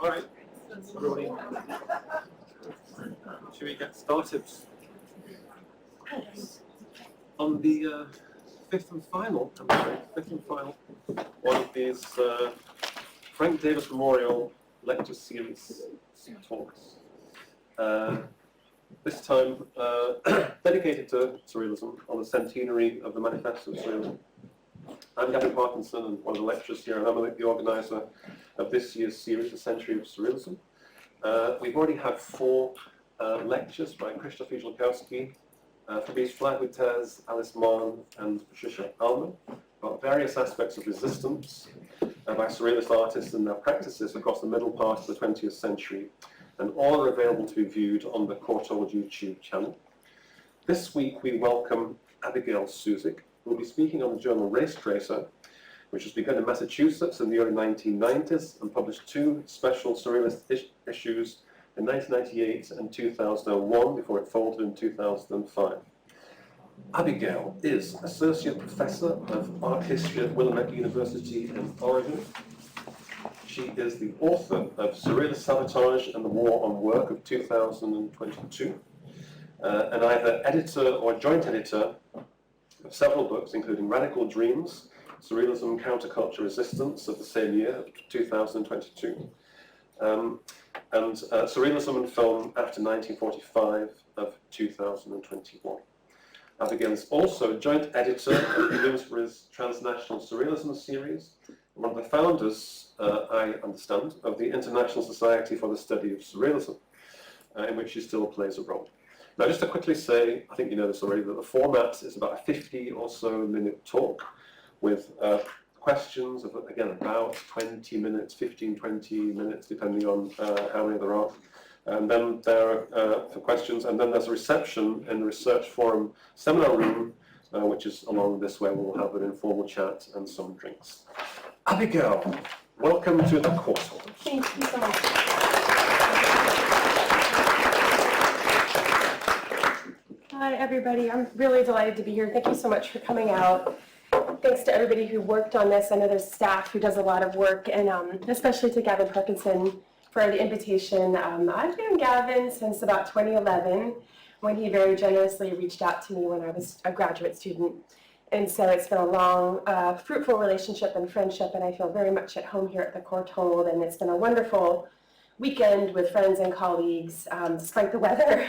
All right, everybody. Should we get started? On the fifth and final one of these Frank Davis Memorial Lecture Series talks. This time dedicated to Surrealism on the centenary of the Manifesto of Surrealism. I'm Gavin Parkinson, and one of the lecturers here, and I'm the organizer of this year's series, The Century of Surrealism. We've already had 4 lectures by Krzysztof Ignatiev, Fabrice Flagutez, Alice Mann, and Patricia Allman about various aspects of resistance by Surrealist artists and their practices across the middle part of the 20th century, and all are available to be viewed on the Courtauld YouTube channel. This week we welcome Abigail Suzik, who will be speaking on the journal Race Traitor, which was begun in Massachusetts in the early 1990s and published 2 special Surrealist issues in 1998 and 2001 before it folded in 2005. Abigail is Associate Professor of Art History at Willamette University in Oregon. She is the author of Surrealist Sabotage and the War on Work of 2022, and either editor or joint editor of several books, including Radical Dreams, Surrealism, Counterculture Resistance of the same year, 2022, and Surrealism and Film After 1945 of 2021. Abigail is also joint editor of Bloomsbury's Transnational Surrealism series, and one of the founders, I understand, of the International Society for the Study of Surrealism, in which she still plays a role. Now, just to quickly say, I think you know this already, that the format is about a 50 or so minute talk with questions of, again, about 20 minutes, 15, 20 minutes, depending on how many there are. And then there are for questions, and then there's a reception in the Research Forum seminar room, which is along this way. We'll have an informal chat and some drinks. Abigail, welcome to the course. Thank you so much. Hi, everybody. I'm really delighted to be here. Thank you so much for coming out. Thanks to everybody who worked on this. I know there's staff who does a lot of work, and especially to Gavin Parkinson for the invitation. I've known Gavin since about 2011, when he very generously reached out to me when I was a graduate student. And so it's been a long, fruitful relationship and friendship, and I feel very much at home here at the Courtauld, and it's been a wonderful weekend with friends and colleagues, despite the weather.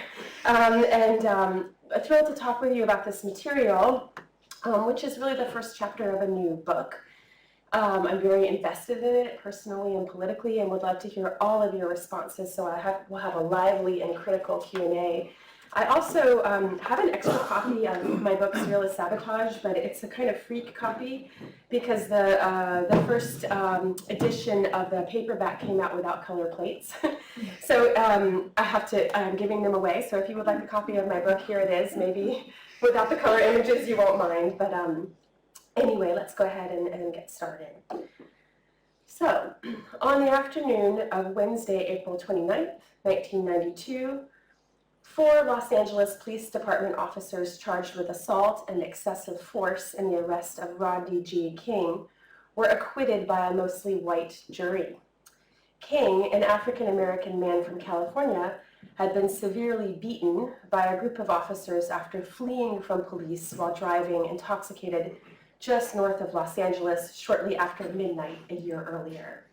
Thrilled to talk with you about this material, which is really the first chapter of a new book. I'm very invested in it personally and politically, and would love to hear all of your responses, so we'll have a lively and critical Q&A. I also have an extra copy of my book, Surrealist Sabotage, but it's a kind of freak copy because the first edition of the paperback came out without color plates. So I'm giving them away. So if you would like a copy of my book, here it is. Maybe without the color images, you won't mind. But anyway, let's go ahead and get started. So on the afternoon of Wednesday, April 29th, 1992, 4 Los Angeles Police Department officers charged with assault and excessive force in the arrest of Rodney G. King were acquitted by a mostly white jury. King, an African-American man from California, had been severely beaten by a group of officers after fleeing from police while driving intoxicated just north of Los Angeles shortly after midnight a year earlier.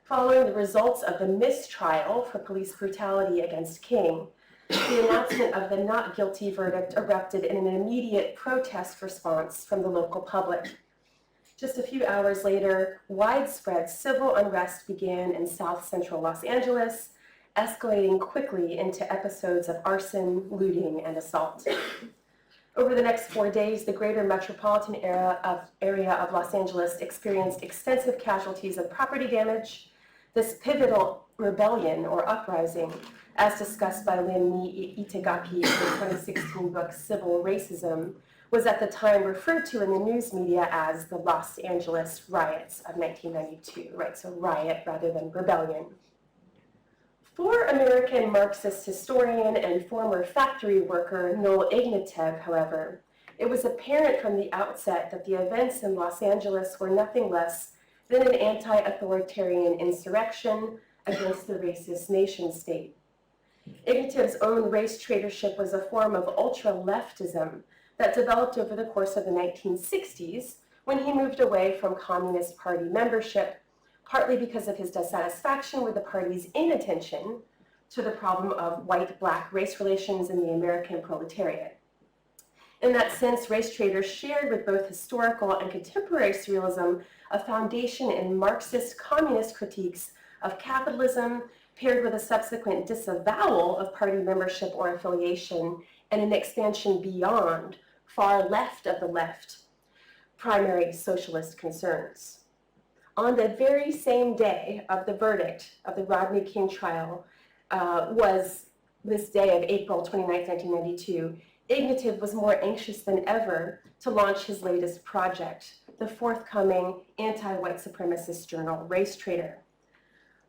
Following the results of the mistrial for police brutality against King, the announcement of the not guilty verdict erupted in an immediate protest response from the local public. Just a few hours later, widespread civil unrest began in south central Los Angeles, escalating quickly into episodes of arson, looting, and assault. Over the next 4 days, the greater metropolitan area of Los Angeles experienced extensive casualties and property damage. This pivotal rebellion, or uprising, as discussed by Lynn Itagaki in the 2016 book Civil Racism, was at the time referred to in the news media as the Los Angeles riots of 1992, right? So riot rather than rebellion. For American Marxist historian and former factory worker Noel Ignatiev, however, it was apparent from the outset that the events in Los Angeles were nothing less then an anti-authoritarian insurrection against the racist nation-state. Ignatiev's own race traitorship was a form of ultra-leftism that developed over the course of the 1960s when he moved away from Communist Party membership, partly because of his dissatisfaction with the party's inattention to the problem of white-black race relations in the American proletariat. In that sense, Race Traitor shared with both historical and contemporary surrealism a foundation in Marxist communist critiques of capitalism, paired with a subsequent disavowal of party membership or affiliation and an expansion beyond, far left of the left, primary socialist concerns. On the very same day of the verdict of the Rodney King trial was this day of April 29, 1992, Ignatiev was more anxious than ever to launch his latest project, the forthcoming anti-white supremacist journal, Race Traitor.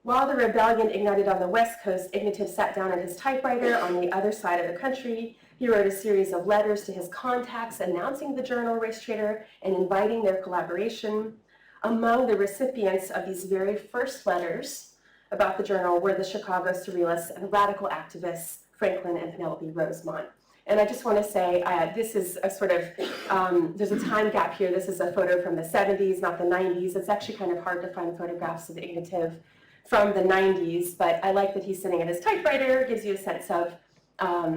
While the rebellion ignited on the West Coast, Ignatiev sat down at his typewriter on the other side of the country. He wrote a series of letters to his contacts announcing the journal Race Traitor and inviting their collaboration. Among the recipients of these very first letters about the journal were the Chicago surrealists and radical activists Franklin and Penelope Rosemont. And I just want to say, this is a sort of, there's a time gap here. This is a photo from the 70s, not the 90s. It's actually kind of hard to find photographs of Ignatiev from the 90s, but I like that he's sitting at his typewriter, gives you a sense of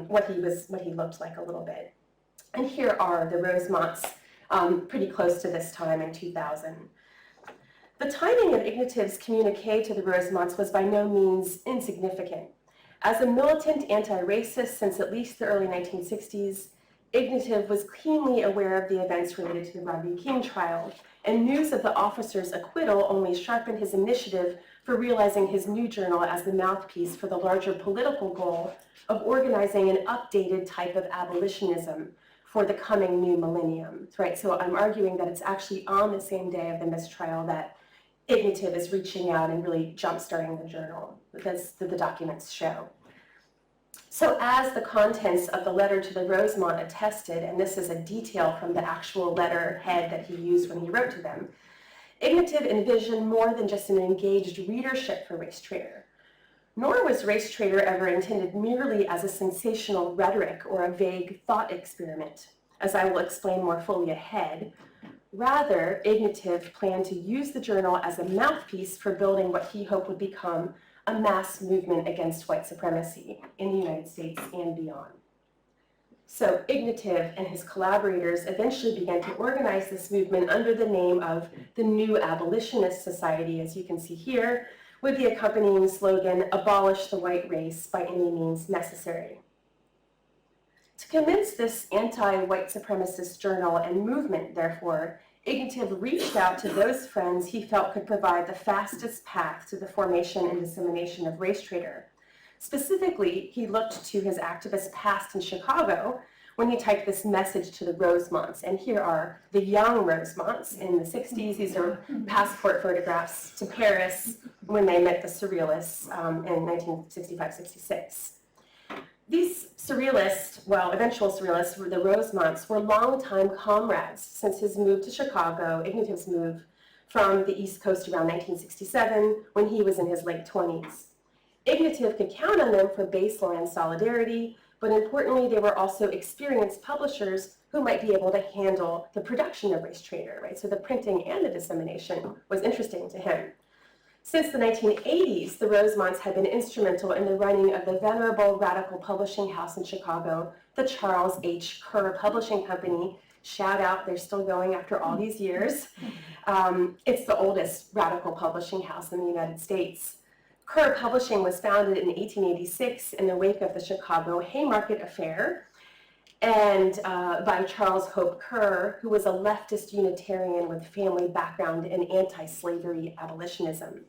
what he looked like a little bit. And here are the Rosemonts, pretty close to this time in 2000. The timing of Ignatiev's communique to the Rosemonts was by no means insignificant. As a militant anti-racist since at least the early 1960s, Ignatiev was keenly aware of the events related to the Rodney King trial, and news of the officer's acquittal only sharpened his initiative for realizing his new journal as the mouthpiece for the larger political goal of organizing an updated type of abolitionism for the coming new millennium, right? So I'm arguing that it's actually on the same day of the mistrial that Ignatiev is reaching out and really jump-starting the journal, as the documents show. So as the contents of the letter to the Rosemont attested, and this is a detail from the actual letterhead that he used when he wrote to them, Ignatiev envisioned more than just an engaged readership for Race Traitor. Nor was Race Traitor ever intended merely as a sensational rhetoric or a vague thought experiment, as I will explain more fully ahead. Rather, Ignatiev planned to use the journal as a mouthpiece for building what he hoped would become a mass movement against white supremacy in the United States and beyond. So Ignatiev and his collaborators eventually began to organize this movement under the name of the New Abolitionist Society, as you can see here, with the accompanying slogan, "Abolish the white race by any means necessary." To commence this anti-white supremacist journal and movement, therefore, Ignatiev reached out to those friends he felt could provide the fastest path to the formation and dissemination of Race Traitor. Specifically, he looked to his activist past in Chicago when he typed this message to the Rosemonts. And here are the young Rosemonts in the 60s. These are passport photographs to Paris when they met the Surrealists in 1965-66. These Surrealists, well, eventual Surrealists, the Rosemonts, were longtime comrades since his move to Chicago, Ignatiev's move from the East Coast around 1967 when he was in his late 20s. Ignatiev could count on them for baseline solidarity, but importantly, they were also experienced publishers who might be able to handle the production of Race Traitor, right? So the printing and the dissemination was interesting to him. Since the 1980s, the Rosemonts had been instrumental in the running of the venerable radical publishing house in Chicago, the Charles H. Kerr Publishing Company. Shout out, they're still going after all these years. It's the oldest radical publishing house in the United States. Kerr Publishing was founded in 1886 in the wake of the Chicago Haymarket Affair, and by Charles Hope Kerr, who was a leftist Unitarian with family background in anti-slavery abolitionism.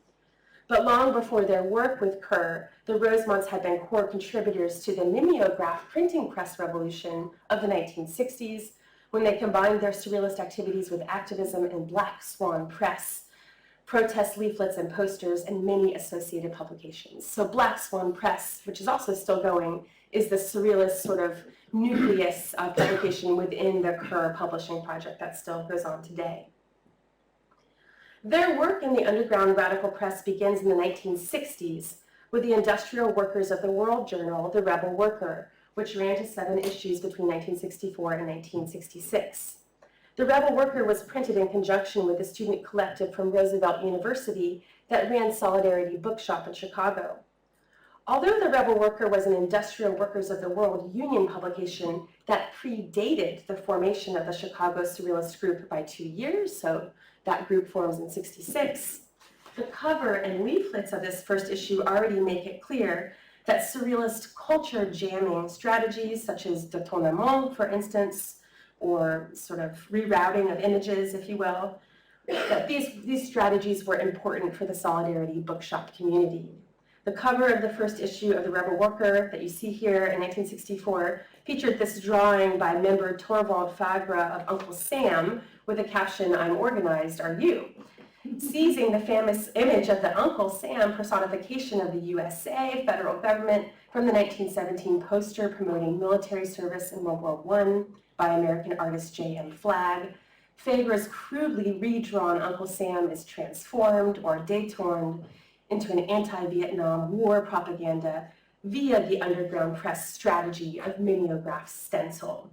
But long before their work with Kerr, the Rosemonts had been core contributors to the mimeograph printing press revolution of the 1960s, when they combined their surrealist activities with activism in Black Swan Press, protest leaflets and posters, and many associated publications. So Black Swan Press, which is also still going, is the surrealist sort of nucleus of publication within the Kerr publishing project that still goes on today. Their work in the underground radical press begins in the 1960s with the Industrial Workers of the World journal, The Rebel Worker, which ran to 7 issues between 1964 and 1966. The Rebel Worker was printed in conjunction with a student collective from Roosevelt University that ran Solidarity Bookshop in Chicago. Although The Rebel Worker was an Industrial Workers of the World union publication that predated the formation of the Chicago Surrealist group by 2 years, so that group forms in '66, the cover and leaflets of this first issue already make it clear that Surrealist culture jamming strategies such as détournement, for instance, or sort of rerouting of images, if you will, that these strategies were important for the Solidarity Bookshop community. The cover of the first issue of The Rebel Worker that you see here in 1964 featured this drawing by member Torvald Fagra of Uncle Sam with the caption, "I'm organized, are you?" Seizing the famous image of the Uncle Sam personification of the USA federal government from the 1917 poster promoting military service in World War I by American artist J.M. Flagg, Fagra's crudely redrawn Uncle Sam is transformed or détourned into an anti-Vietnam War propaganda via the underground press strategy of mimeograph stencil.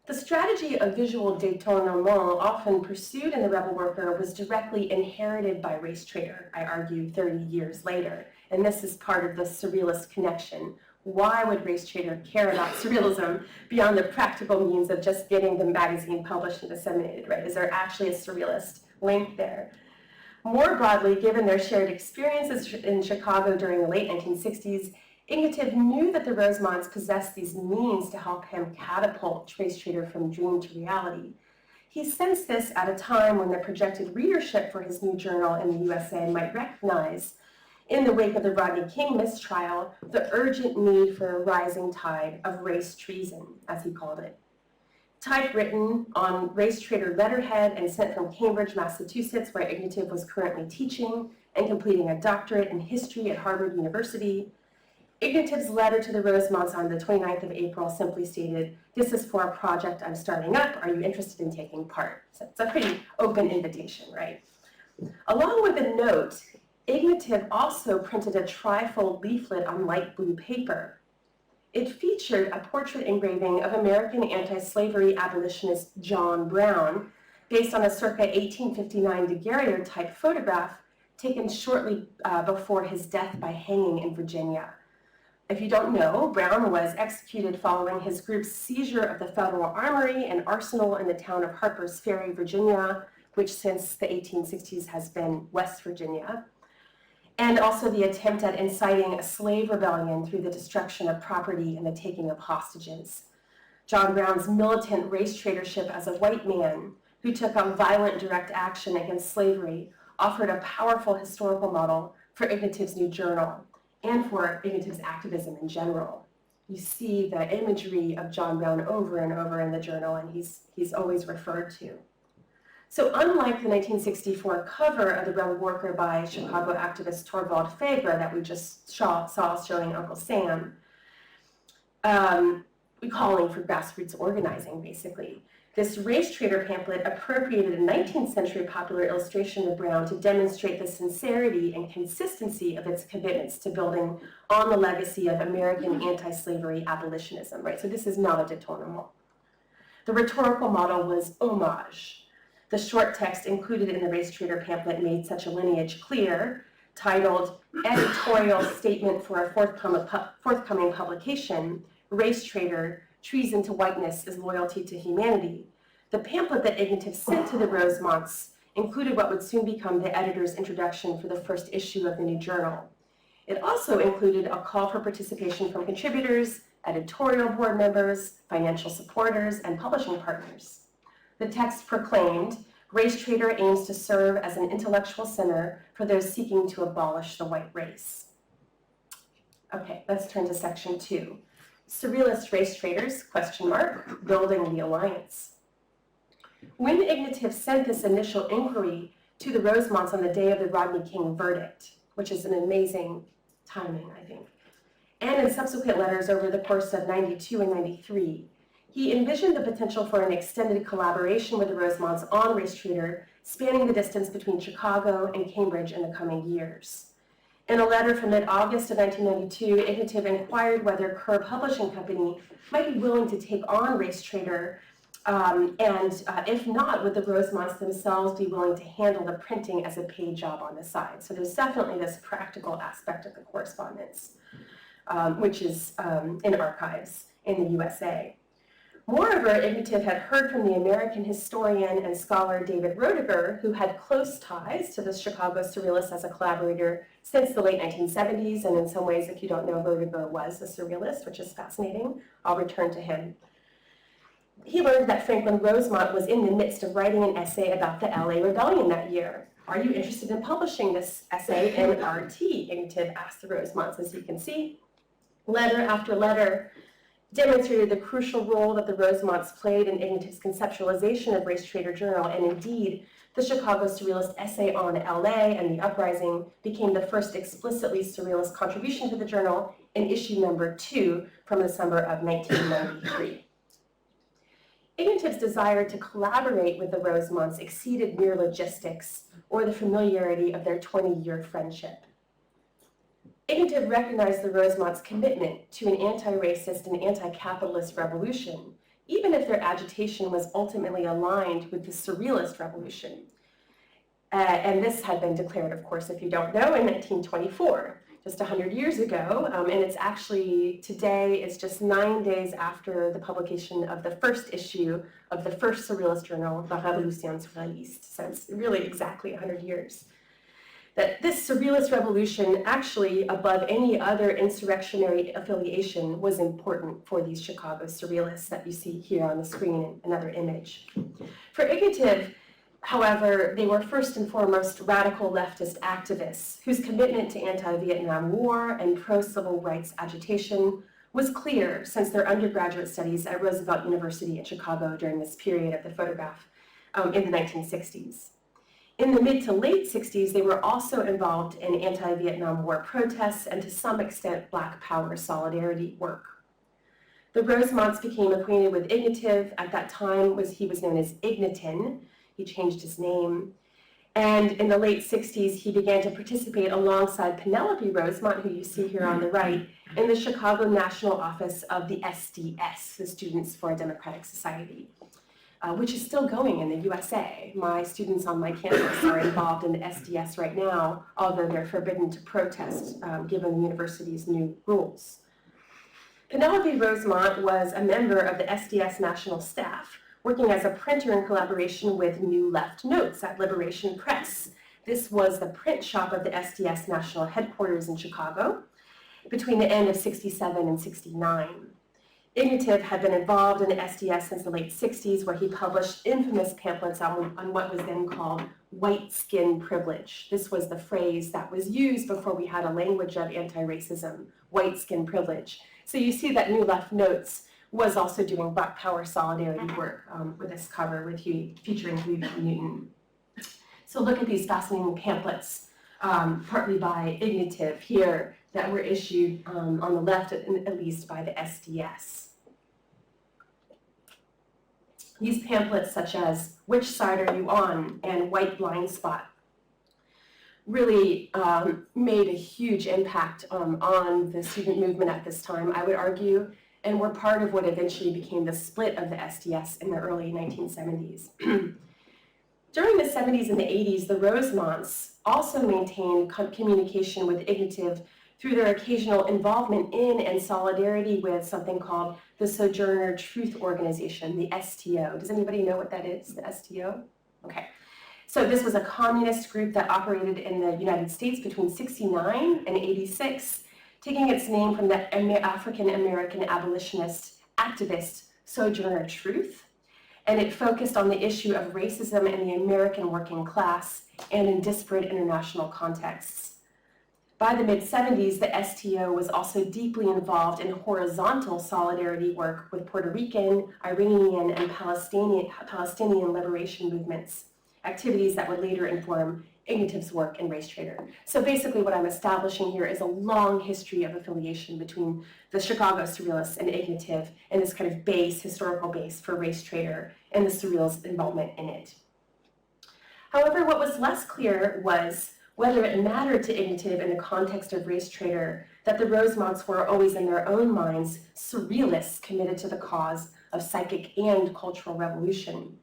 The strategy of visual détournement often pursued in The Rebel Worker was directly inherited by Race Traitor, I argue, 30 years later, and this is part of the surrealist connection. Why would Race Traitor care about surrealism beyond the practical means of just getting the magazine published and disseminated, right? Is there actually a surrealist link there? More broadly, given their shared experiences in Chicago during the late 1960s, Ignatiev knew that the Rosemonts possessed these means to help him catapult Race Traitor from dream to reality. He sensed this at a time when the projected readership for his new journal in the USA might recognize, in the wake of the Rodney King mistrial, the urgent need for a rising tide of race treason, as he called it. Typewritten on Race Traitor letterhead and sent from Cambridge, Massachusetts, where Ignatiev was currently teaching and completing a doctorate in history at Harvard University, Ignatiev's letter to the Rosemonts on the 29th of April simply stated, "This is for a project I'm starting up. Are you interested in taking part?" So it's a pretty open invitation, right? Along with a note, Ignatiev also printed a trifold leaflet on light blue paper. It featured a portrait engraving of American anti-slavery abolitionist John Brown, based on a circa 1859 daguerreotype photograph taken shortly before his death by hanging in Virginia. If you don't know, Brown was executed following his group's seizure of the Federal Armory and Arsenal in the town of Harper's Ferry, Virginia, which since the 1860s has been West Virginia, and also the attempt at inciting a slave rebellion through the destruction of property and the taking of hostages. John Brown's militant race traitorship as a white man who took up violent direct action against slavery offered a powerful historical model for Ignatiev's new journal and for Ignatiev's activism in general. You see the imagery of John Brown over and over in the journal, and he's always referred to. So unlike the 1964 cover of The Rebel Worker by Chicago activist Torvald Fagra that we just saw showing Uncle Sam, calling for grassroots organizing, basically. This Race Traitor pamphlet appropriated a 19th century popular illustration of Brown to demonstrate the sincerity and consistency of its commitments to building on the legacy of American anti-slavery abolitionism, right? So this is not a détournement. The rhetorical model was homage. The short text included in the Race Traitor pamphlet made such a lineage clear, titled Editorial Statement for a Forthcoming Publication, Race Traitor, Treason to Whiteness is Loyalty to Humanity. The pamphlet that Ignatiev sent to the Rosemonts included what would soon become the editor's introduction for the first issue of the new journal. It also included a call for participation from contributors, editorial board members, financial supporters, and publishing partners. The text proclaimed, Race Traitor aims to serve as an intellectual center for those seeking to abolish the white race. Okay, let's turn to section 2. Surrealist Race Traitors, ? Building the Alliance. When Ignatiev sent this initial inquiry to the Rosemonts on the day of the Rodney King verdict, which is an amazing timing, I think, and in subsequent letters over the course of 92 and 93, he envisioned the potential for an extended collaboration with the Rosemonts on Race Traitor spanning the distance between Chicago and Cambridge in the coming years. In a letter from mid-August of 1992, Ignatiev inquired whether Kerr Publishing Company might be willing to take on Race Traitor, and if not, would the Rosemonts themselves be willing to handle the printing as a paid job on the side? So there's definitely this practical aspect of the correspondence, which is in archives in the USA. Moreover, Ignatiev had heard from the American historian and scholar David Roediger, who had close ties to the Chicago Surrealists as a collaborator since the late 1970s, and in some ways, if you don't know, Roediger was a Surrealist, which is fascinating. I'll return to him. He learned that Franklin Rosemont was in the midst of writing an essay about the LA Rebellion that year. Are you interested in publishing this essay in RT? Ignatiev asked the Rosemonts, as you can see. Letter after letter demonstrated the crucial role that the Rosemonts played in Ignatiev's conceptualization of Race Traitor Journal, and indeed, the Chicago Surrealist essay on LA and the uprising became the first explicitly Surrealist contribution to the journal in issue number 2 from the summer of 1993. Ignatiev's desire to collaborate with the Rosemonts exceeded mere logistics or the familiarity of their 20-year friendship. Ignatiev recognized the Rosemonts' commitment to an anti-racist and anti-capitalist revolution, even if their agitation was ultimately aligned with the Surrealist Revolution. And this had been declared, of course, if you don't know, in 1924, just 100 years ago, and it's actually, today is just 9 days after the publication of the first issue of the first Surrealist journal, La Révolution Surrealiste, so it's really exactly 100 years. That this Surrealist revolution, actually above any other insurrectionary affiliation, was important for these Chicago Surrealists that you see here on the screen, another image. For Ignatiev, however, they were first and foremost radical leftist activists whose commitment to anti-Vietnam War and pro-civil rights agitation was clear since their undergraduate studies at Roosevelt University in Chicago during this period of the photograph in the 1960s. In the mid to late 60s, they were also involved in anti-Vietnam War protests and to some extent Black Power solidarity work. The Rosemonts became acquainted with Ignatiev. At that time, he was known as Ignatin. He changed his name. And in the late 60s, he began to participate alongside Penelope Rosemont, who you see here on the right, in the Chicago National Office of the SDS, the Students for a Democratic Society, which is still going in the USA. My students on my campus are involved in the SDS right now, although they're forbidden to protest given the university's new rules. Penelope Rosemont was a member of the SDS national staff, working as a printer in collaboration with New Left Notes at Liberation Press. This was the print shop of the SDS national headquarters in Chicago between the end of 67 and 69. Ignatiev had been involved in the SDS since the late 60s, where he published infamous pamphlets on what was then called white skin privilege. This was the phrase that was used before we had a language of anti-racism, white skin privilege. So you see that New Left Notes was also doing Black Power solidarity work with this cover featuring Huey Newton. So look at these fascinating pamphlets, partly by Ignatiev here, that were issued on the left, at least by the SDS. These pamphlets, such as Which Side Are You On and White Blind Spot, really made a huge impact on the student movement at this time, I would argue, and were part of what eventually became the split of the SDS in the early 1970s. During the 70s and the 80s, the Rosemonts also maintained communication with Ignatiev through their occasional involvement in and solidarity with something called the Sojourner Truth Organization, the STO. Does anybody know what that is, the STO? Okay. So this was a communist group that operated in the United States between 69 and 86, taking its name from the African-American abolitionist activist Sojourner Truth. And it focused on the issue of racism in the American working class and in disparate international contexts. By the mid-70s, the STO was also deeply involved in horizontal solidarity work with Puerto Rican, Iranian, and Palestinian liberation movements, activities that would later inform Ignatiev's work in Race Traitor. So basically what I'm establishing here is a long history of affiliation between the Chicago Surrealists and Ignatiev, and this kind of historical base for Race Traitor and the Surrealist involvement in it. However, what was less clear was whether it mattered to Ignatiev in the context of Race Traitor that the Rosemonts were always in their own minds surrealists committed to the cause of psychic and cultural revolution.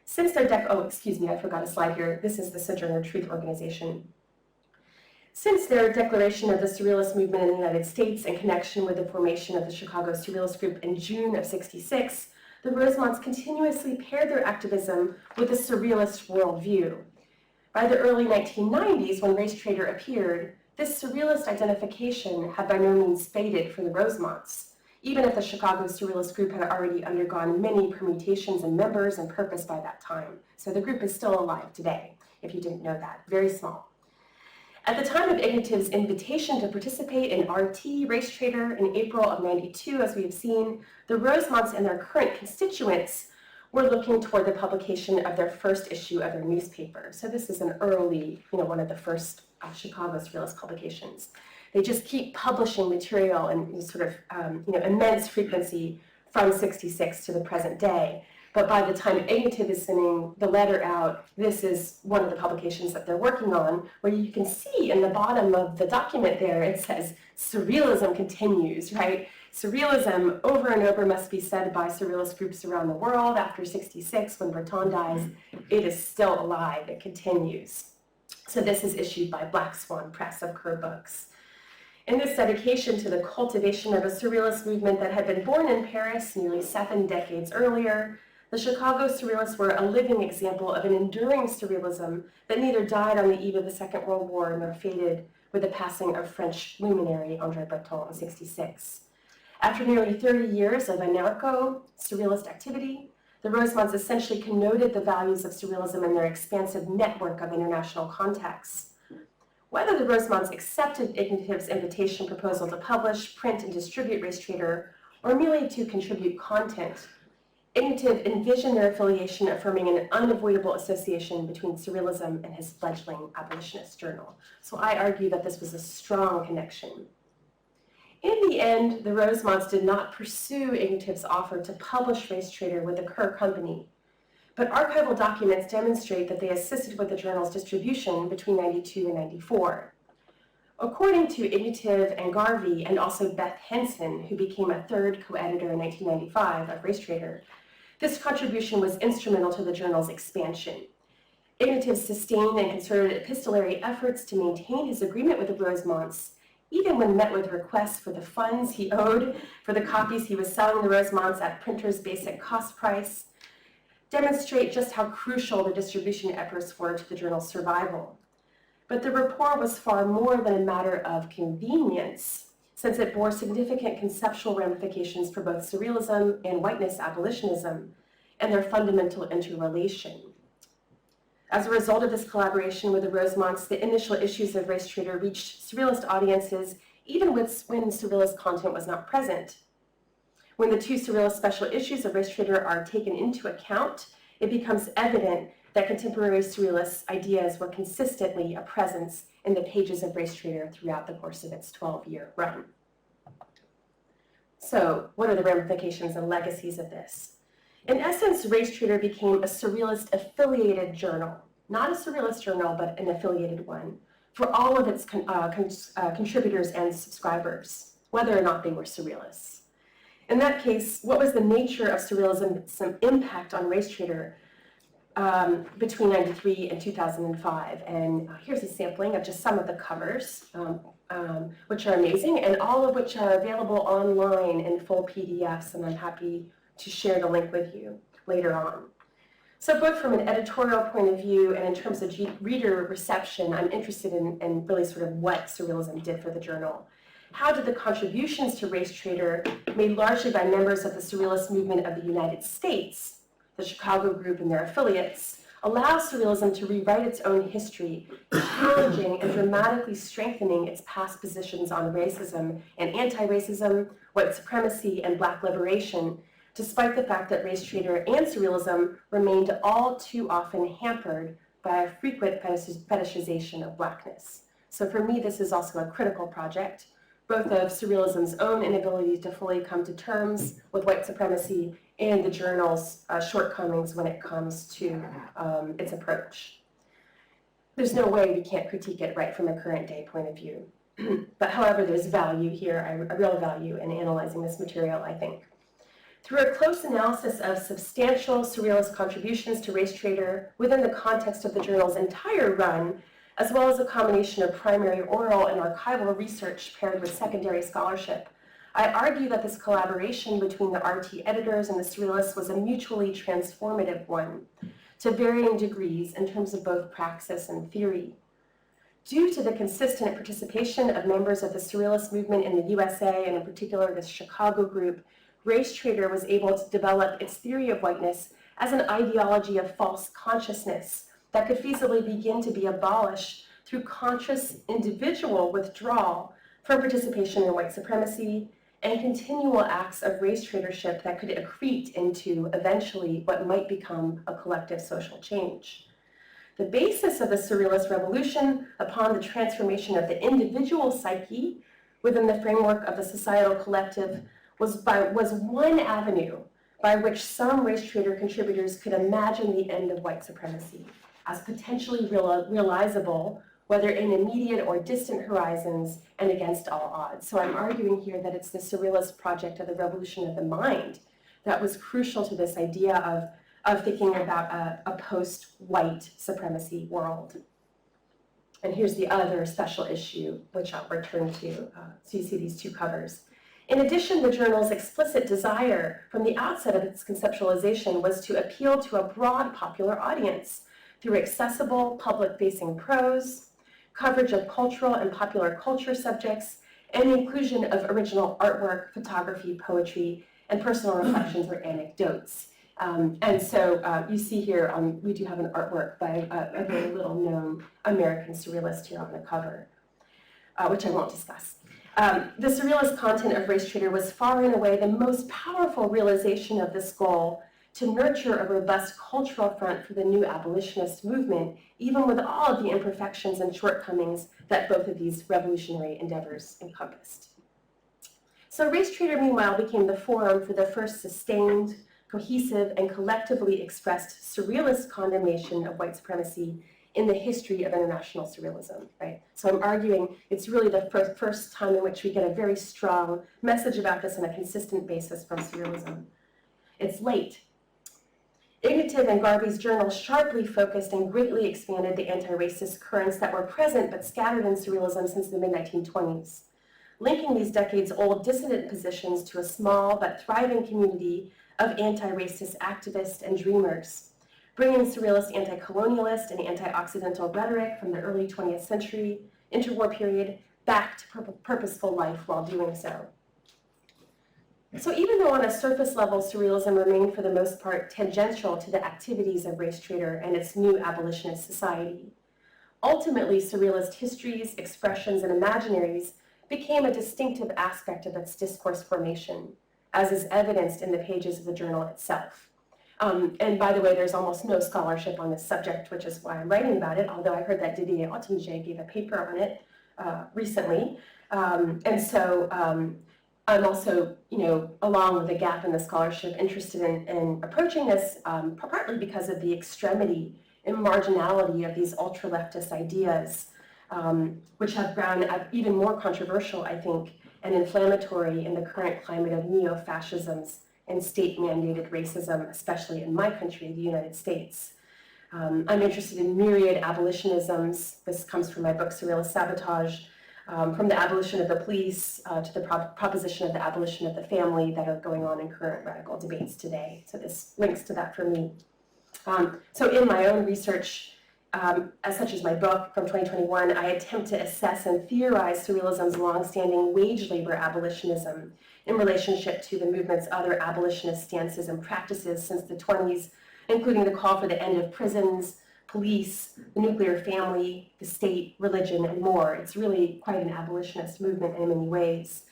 Since their I forgot a slide here. This is the Sojourner Truth Organization. Since their declaration of the Surrealist Movement in the United States in connection with the formation of the Chicago Surrealist Group in June of '66, the Rosemonts continuously paired their activism with a surrealist worldview. By the early 1990s, when Race Traitor appeared, this surrealist identification had by no means faded for the Rosemonts, even if the Chicago Surrealist Group had already undergone many permutations in members and purpose by that time. So the group is still alive today, if you didn't know that, very small. At the time of Ignatiev's invitation to participate in RT, Race Traitor, in April of '92, as we have seen, the Rosemonts and their current constituents were looking toward the publication of their first issue of their newspaper. So this is an early, one of the first Chicago Surrealist publications. They just keep publishing material in sort of, immense frequency from '66 to the present day. But by the time Ignatiev is sending the letter out, this is one of the publications that they're working on, where you can see in the bottom of the document there, it says, Surrealism continues, right? Surrealism over and over must be said by surrealist groups around the world. After '66, when Breton dies, it is still alive, it continues. So this is issued by Black Swan Press of Kerr Books. In this dedication to the cultivation of a surrealist movement that had been born in Paris nearly 7 decades earlier, the Chicago Surrealists were a living example of an enduring surrealism that neither died on the eve of the Second World War nor faded with the passing of French luminary André Breton in '66. After nearly 30 years of anarcho-surrealist activity, the Rosemonts essentially connoted the values of surrealism in their expansive network of international contacts. Whether the Rosemonts accepted Ignatiev's invitation proposal to publish, print, and distribute Race Traitor, or merely to contribute content, Ignatiev envisioned their affiliation affirming an unavoidable association between surrealism and his fledgling abolitionist journal. So I argue that this was a strong connection. In the end, the Rosemonts did not pursue Ignatiev's offer to publish Race Traitor with the Kerr Company, but archival documents demonstrate that they assisted with the journal's distribution between '92 and '94. According to Ignatiev and Garvey, and also Beth Henson, who became a third co-editor in 1995 of Race Traitor, this contribution was instrumental to the journal's expansion. Ignatiev sustained and concerted epistolary efforts to maintain his agreement with the Rosemonts, even when met with requests for the funds he owed for the copies he was selling the Rosemonts at printer's basic cost price, demonstrate just how crucial the distribution efforts were to the journal's survival. But the rapport was far more than a matter of convenience, since it bore significant conceptual ramifications for both surrealism and whiteness abolitionism and their fundamental interrelation. As a result of this collaboration with the Rosemonts, the initial issues of Race Traitor reached surrealist audiences even when surrealist content was not present. When the 2 surrealist special issues of Race Traitor are taken into account, it becomes evident that contemporary surrealist ideas were consistently a presence in the pages of Race Traitor throughout the course of its 12-year run. So, what are the ramifications and legacies of this? In essence, Race Traitor became a surrealist-affiliated journal, not a surrealist journal, but an affiliated one, for all of its contributors and subscribers, whether or not they were surrealists. In that case, what was the nature of surrealism's impact on Race Traitor between '93 and 2005? And here's a sampling of just some of the covers, which are amazing, and all of which are available online in full PDFs, and I'm happy to share the link with you later on. So both from an editorial point of view and in terms of reader reception, I'm interested in really sort of what surrealism did for the journal. How did the contributions to Race Traitor, made largely by members of the Surrealist Movement of the United States, the Chicago group and their affiliates, allow surrealism to rewrite its own history, challenging and dramatically strengthening its past positions on racism and anti-racism, white supremacy, and Black liberation, despite the fact that Race Traitor and surrealism remained all too often hampered by a frequent fetishization of Blackness. So for me, this is also a critical project both of surrealism's own inability to fully come to terms with white supremacy and the journal's shortcomings when it comes to its approach. There's no way we can't critique it right from a current day point of view. But however, there's value here, a real value in analyzing this material, I think. Through a close analysis of substantial surrealist contributions to Race Traitor within the context of the journal's entire run, as well as a combination of primary oral and archival research paired with secondary scholarship, I argue that this collaboration between the RT editors and the Surrealists was a mutually transformative one, to varying degrees in terms of both praxis and theory. Due to the consistent participation of members of the Surrealist movement in the USA, and in particular the Chicago group, Race Traitor was able to develop its theory of whiteness as an ideology of false consciousness that could feasibly begin to be abolished through conscious individual withdrawal from participation in white supremacy and continual acts of race traitorship that could accrete into eventually what might become a collective social change. The basis of the Surrealist Revolution upon the transformation of the individual psyche within the framework of the societal collective was one avenue by which some Race Traitor contributors could imagine the end of white supremacy as potentially realizable, whether in immediate or distant horizons and against all odds. So I'm arguing here that it's the Surrealist project of the revolution of the mind that was crucial to this idea of thinking about a post-white supremacy world. And here's the other special issue, which I'll return to. So you see these two covers. In addition, the journal's explicit desire from the outset of its conceptualization was to appeal to a broad popular audience through accessible, public-facing prose, coverage of cultural and popular culture subjects, and the inclusion of original artwork, photography, poetry, and personal reflections or anecdotes. And so you see here, we do have an artwork by a very little-known American surrealist here on the cover, which I won't discuss. The surrealist content of Race Traitor was far and away the most powerful realization of this goal to nurture a robust cultural front for the new abolitionist movement, even with all of the imperfections and shortcomings that both of these revolutionary endeavors encompassed. So Race Traitor, meanwhile, became the forum for the first sustained, cohesive, and collectively expressed surrealist condemnation of white supremacy in the history of international surrealism, right? So I'm arguing it's really the first time in which we get a very strong message about this on a consistent basis from surrealism. It's late. Ignatiev and Garvey's journal sharply focused and greatly expanded the anti-racist currents that were present but scattered in surrealism since the mid-1920s, linking these decades-old dissident positions to a small but thriving community of anti-racist activists and dreamers, bringing surrealist anti-colonialist and anti-Occidental rhetoric from the early 20th century interwar period back to purposeful life while doing so. So even though on a surface level surrealism remained for the most part tangential to the activities of Race Traitor and its new abolitionist society, ultimately surrealist histories, expressions, and imaginaries became a distinctive aspect of its discourse formation, as is evidenced in the pages of the journal itself. And by the way, there's almost no scholarship on this subject, which is why I'm writing about it, although I heard that Didier Ottinger gave a paper on it recently. And so I'm also, along with the gap in the scholarship, interested in approaching this partly because of the extremity and marginality of these ultra-leftist ideas, which have ground even more controversial, I think, and inflammatory in the current climate of neo-fascisms and state-mandated racism, especially in my country, the United States. I'm interested in myriad abolitionisms. This comes from my book, Surrealist Sabotage, from the abolition of the police to the proposition of the abolition of the family that are going on in current radical debates today. So this links to that for me. So in my own research, as such as my book from 2021, I attempt to assess and theorize surrealism's longstanding wage labor abolitionism in relationship to the movement's other abolitionist stances and practices since the 20s, including the call for the end of prisons, police, the nuclear family, the state, religion, and more. It's really quite an abolitionist movement in many ways.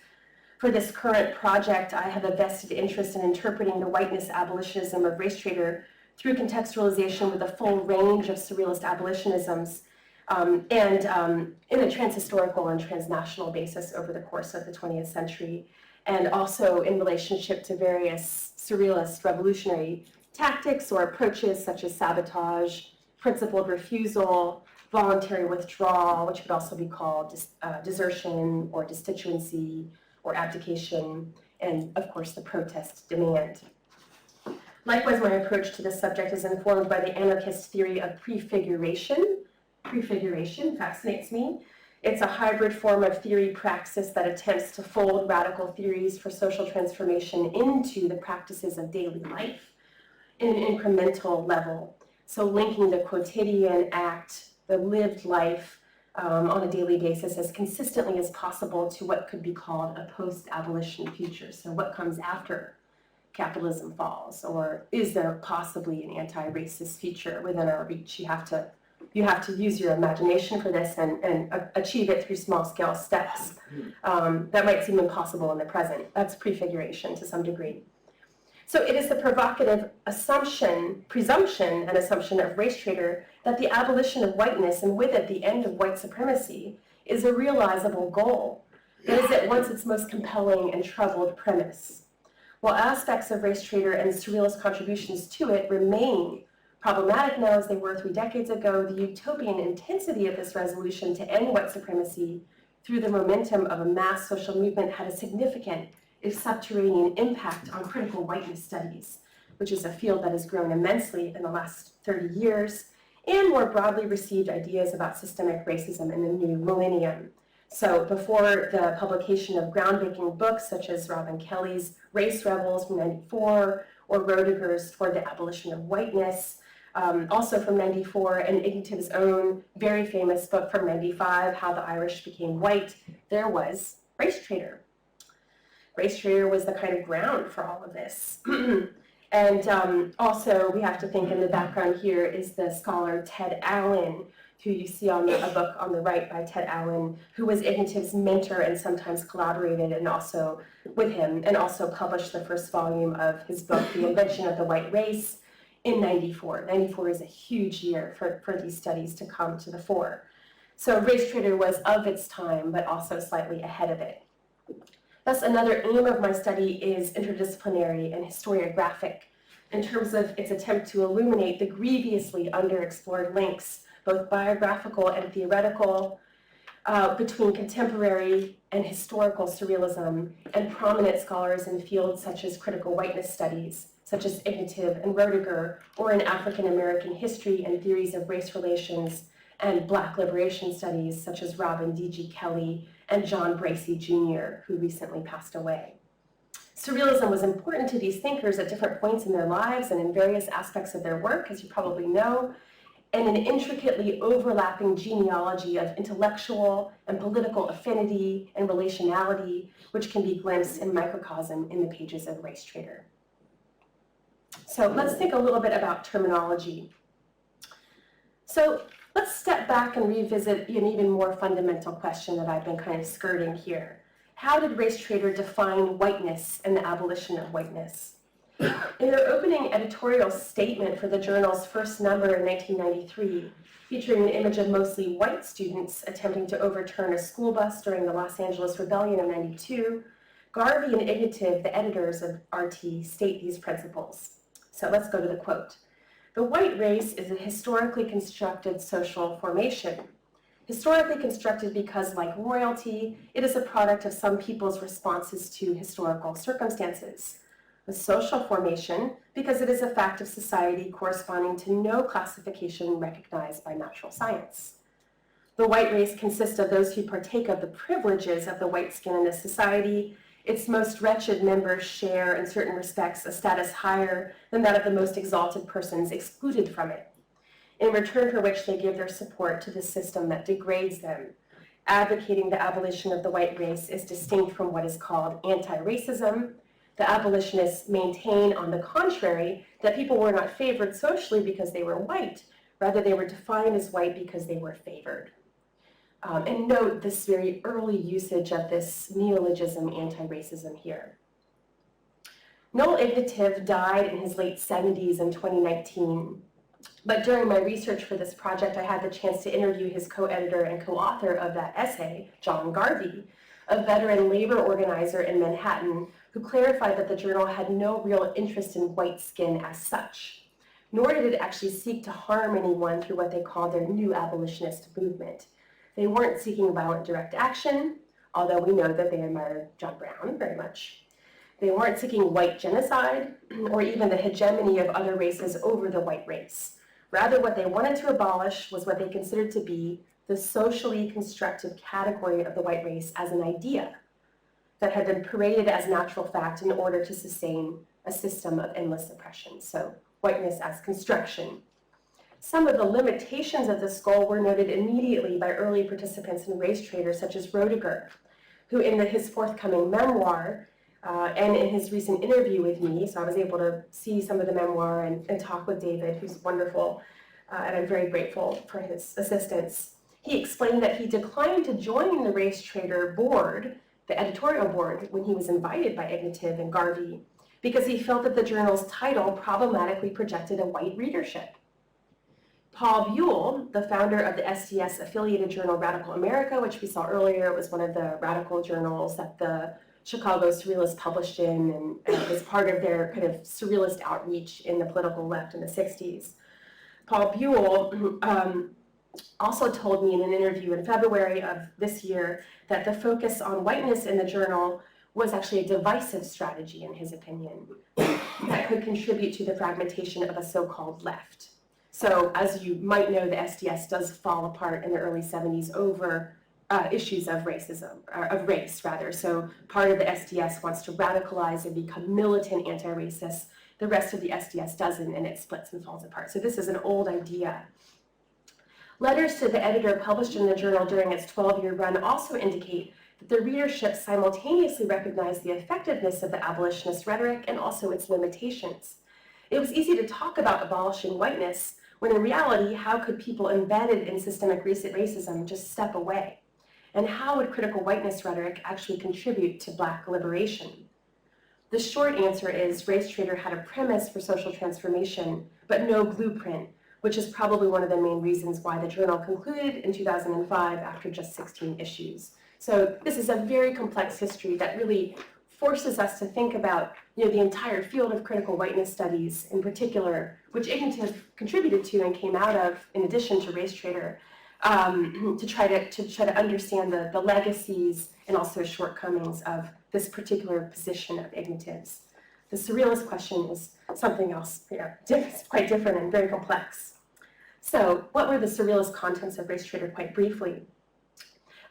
For this current project, I have a vested interest in interpreting the whiteness abolitionism of Race Traitor through contextualization with a full range of surrealist abolitionisms, in a transhistorical and transnational basis over the course of the 20th century, and also in relationship to various surrealist revolutionary tactics or approaches such as sabotage, principled refusal, voluntary withdrawal, which could also be called desertion or destituency or abdication, and of course the protest demand. Likewise, my approach to this subject is informed by the anarchist theory of prefiguration. Prefiguration fascinates me. It's a hybrid form of theory praxis that attempts to fold radical theories for social transformation into the practices of daily life in an incremental level. So linking the quotidian act, the lived life on a daily basis as consistently as possible to what could be called a post-abolition future. So what comes after capitalism falls, or is there possibly an anti-racist future within our reach? You have to use your imagination for this and achieve it through small-scale steps. That might seem impossible in the present. That's prefiguration to some degree. So it is the provocative presumption and assumption of Race Traitor that the abolition of whiteness and with it the end of white supremacy is a realizable goal. That is at once its most compelling and troubled premise. While aspects of Race Traitor and surrealist contributions to it remain problematic now as they were 3 decades ago, the utopian intensity of this resolution to end white supremacy through the momentum of a mass social movement had a significant, if subterranean, impact on critical whiteness studies, which is a field that has grown immensely in the last 30 years, and more broadly received ideas about systemic racism in the new millennium. So before the publication of groundbreaking books such as Robin Kelly's Race Rebels from '94 or Roediger's For the Abolition of Whiteness, also from '94, and Ignatiev's own very famous book from '95, How the Irish Became White, there was Race Traitor. Race Traitor was the kind of ground for all of this. And also, we have to think in the background here is the scholar Ted Allen, who you see on a book on the right by Ted Allen, who was Ignatiev's mentor and sometimes collaborated and also with him, and also published the first volume of his book, The Invention of the White Race, in '94. '94 is a huge year for these studies to come to the fore. So Race Traitor was of its time, but also slightly ahead of it. Thus, another aim of my study is interdisciplinary and historiographic in terms of its attempt to illuminate the grievously underexplored links, both biographical and theoretical, between contemporary and historical surrealism and prominent scholars in fields such as critical whiteness studies, such as Ignatiev and Roediger, or in African American history and theories of race relations, and Black liberation studies, such as Robin D.G. Kelly and John Bracey Jr., who recently passed away. Surrealism was important to these thinkers at different points in their lives and in various aspects of their work, as you probably know, and an intricately overlapping genealogy of intellectual and political affinity and relationality, which can be glimpsed in microcosm in the pages of Race Traitor. So let's think a little bit about terminology. So let's step back and revisit an even more fundamental question that I've been kind of skirting here. How did Race Traitor define whiteness and the abolition of whiteness? In their opening editorial statement for the journal's first number in 1993, featuring an image of mostly white students attempting to overturn a school bus during the Los Angeles Rebellion of '92, Garvey and Ignatiev, the editors of RT, state these principles. So let's go to the quote. The white race is a historically constructed social formation. Historically constructed because, like royalty, it is a product of some people's responses to historical circumstances. A social formation because it is a fact of society corresponding to no classification recognized by natural science. The white race consists of those who partake of the privileges of the white skin in this society. Its most wretched members share, in certain respects, a status higher than that of the most exalted persons excluded from it, in return for which they give their support to the system that degrades them. Advocating the abolition of the white race is distinct from what is called anti-racism. The abolitionists maintain, on the contrary, that people were not favored socially because they were white. Rather, they were defined as white because they were favored. And note this very early usage of this neologism, anti-racism here. Noel Ignatiev died in his late 70s in 2019. But during my research for this project, I had the chance to interview his co-editor and co-author of that essay, John Garvey, a veteran labor organizer in Manhattan who clarified that the journal had no real interest in white skin as such, nor did it actually seek to harm anyone through what they called their new abolitionist movement. They weren't seeking violent direct action, although we know that they admired John Brown very much. They weren't seeking white genocide or even the hegemony of other races over the white race. Rather, what they wanted to abolish was what they considered to be the socially constructed category of the white race as an idea that had been paraded as natural fact in order to sustain a system of endless oppression. So whiteness as construction. Some of the limitations of this goal were noted immediately by early participants in Race Traitor, such as Roediger, who in his forthcoming memoir and in his recent interview with me, so I was able to see some of the memoir and talk with David, who's wonderful, and I'm very grateful for his assistance. He explained that he declined to join the Race Traitor board, the editorial board, when he was invited by Ignatiev and Garvey, because he felt that the journal's title problematically projected a white readership. Paul Buell, the founder of the SDS-affiliated journal Radical America, which we saw earlier, it was one of the radical journals that the Chicago Surrealists published in and was part of their kind of surrealist outreach in the political left in the 60s. Paul Buell also told me in an interview in February of this year that the focus on whiteness in the journal was actually a divisive strategy, in his opinion, that could contribute to the fragmentation of a so-called left. So, as you might know, the SDS does fall apart in the early 70s over issues of racism, or of race, rather. So, part of the SDS wants to radicalize and become militant anti-racist. The rest of the SDS doesn't, and it splits and falls apart. So, this is an old idea. Letters to the editor published in the journal during its 12-year run also indicate that the readership simultaneously recognized the effectiveness of the abolitionist rhetoric and also its limitations. It was easy to talk about abolishing whiteness, when in reality, how could people embedded in systemic racism just step away? And how would critical whiteness rhetoric actually contribute to Black liberation? The short answer is Race Traitor had a premise for social transformation, but no blueprint, which is probably one of the main reasons why the journal concluded in 2005 after just 16 issues. So this is a very complex history that really forces us to think about the entire field of critical whiteness studies in particular, which Ignatiev contributed to and came out of in addition to Race Traitor, to try to understand the legacies and also shortcomings of this particular position of Ignatiev's. The surrealist question is something else, it's quite different and very complex. So what were the surrealist contents of Race Traitor quite briefly?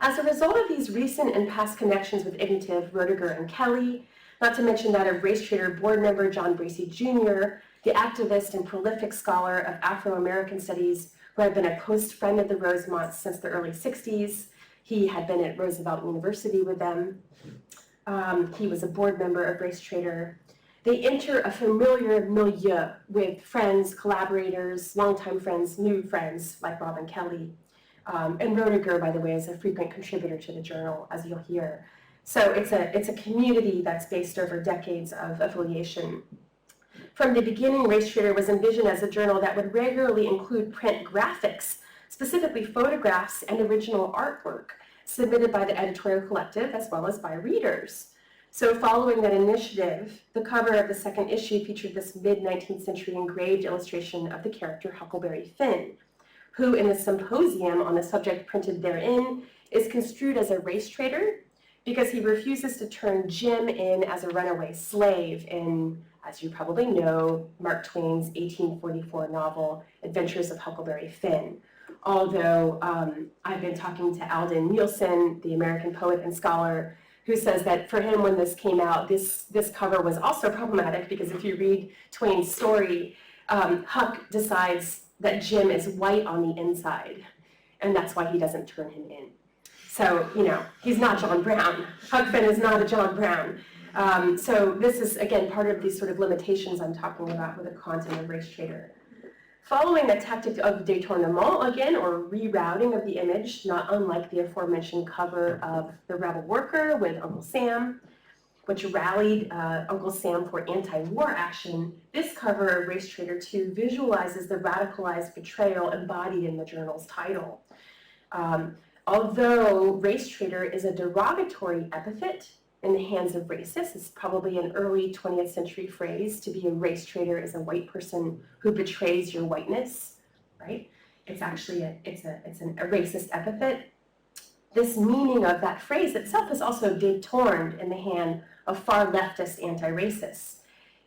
As a result of these recent and past connections with Ignatiev, Roediger, and Kelly, not to mention that of Race Traitor board member John Bracey Jr., the activist and prolific scholar of Afro-American studies who had been a close friend of the Rosemonts since the early 60s. He had been at Roosevelt University with them. He was a board member of Race Traitor. They enter a familiar milieu with friends, collaborators, longtime friends, new friends like Rob and Kelly. And Roediger, by the way, is a frequent contributor to the journal, as you'll hear. So it's a community that's based over decades of affiliation. From the beginning, Race Traitor was envisioned as a journal that would regularly include print graphics, specifically photographs and original artwork, submitted by the editorial collective as well as by readers. So following that initiative, the cover of the second issue featured this mid-19th century engraved illustration of the character Huckleberry Finn, who in the symposium on the subject printed therein is construed as a race traitor because he refuses to turn Jim in as a runaway slave in, as you probably know, Mark Twain's 1844 novel, Adventures of Huckleberry Finn. Although I've been talking to Alden Nielsen, the American poet and scholar, who says that for him when this came out, this cover was also problematic because if you read Twain's story, Huck decides that Jim is white on the inside, and that's why he doesn't turn him in. So, he's not John Brown. Huck Finn is not a John Brown. So this is, again, part of these sort of limitations I'm talking about with the content of Race Traitor. Following the tactic of détournement, again, or rerouting of the image, not unlike the aforementioned cover of The Rebel Worker with Uncle Sam, which rallied Uncle Sam for anti-war action, this cover of Race Traitor 2 visualizes the radicalized betrayal embodied in the journal's title. Although race traitor is a derogatory epithet in the hands of racists, it's probably an early 20th century phrase. To be a race traitor is a white person who betrays your whiteness, right? It's actually a racist epithet. This meaning of that phrase itself is also detorned in the hand of far leftist anti-racists.